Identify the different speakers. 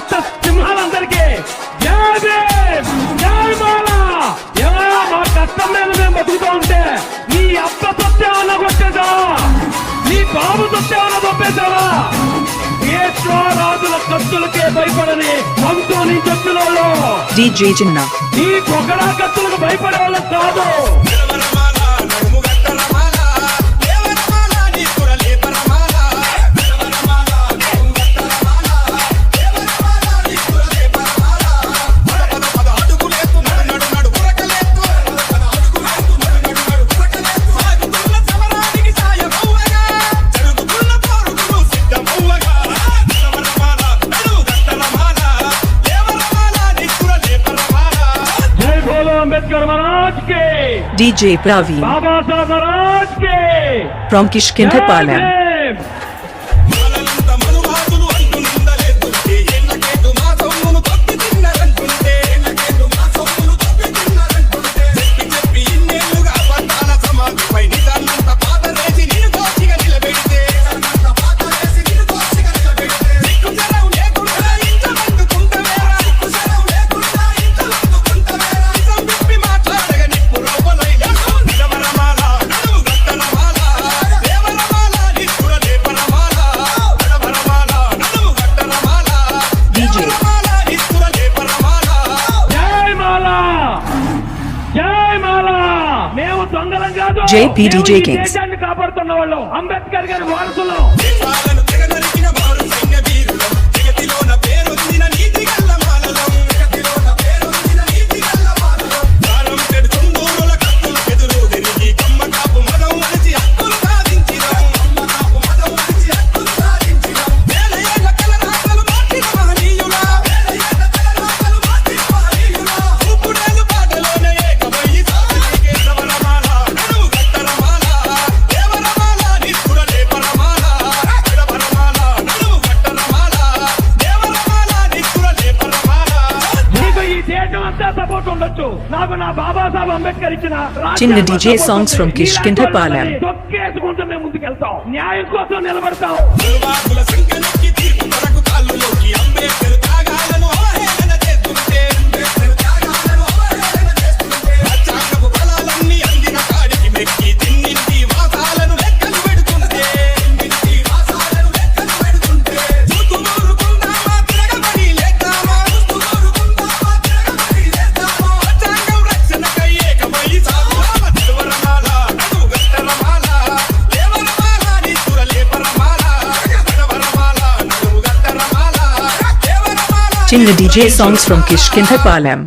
Speaker 1: రక్త సింహాలందరికీ జై భీమ్, జై మాలా. మా కష్టం మీద మేము బతుకుతూ ఉంటే నీ అబ్బ సత్యావన్న కొట్టేసావా, నీ బాబు సత్యావన్న తప్పేసావా? రాజుల కత్తులకే భయపడని అంతో నీ చెప్పిన వాళ్ళు
Speaker 2: DJ Chinna.
Speaker 1: నీ పొగడా కత్తులకు భయపడే వాళ్ళకి కాదు. अंबेडकर महाराज के,
Speaker 2: DJ Praveen
Speaker 1: बाबा साहब महाराज के,
Speaker 2: from Kishkinthapalem. JPDJ Kings.
Speaker 1: కాపాడుతున్న వాళ్ళు అంబేద్కర్ గారి వారసులు.
Speaker 2: Chinna DJ songs from Kishkinthapalem.
Speaker 1: న్యాయం కోసం నిలబడతాం.
Speaker 2: Chinna DJ songs from Kishkinthapalem.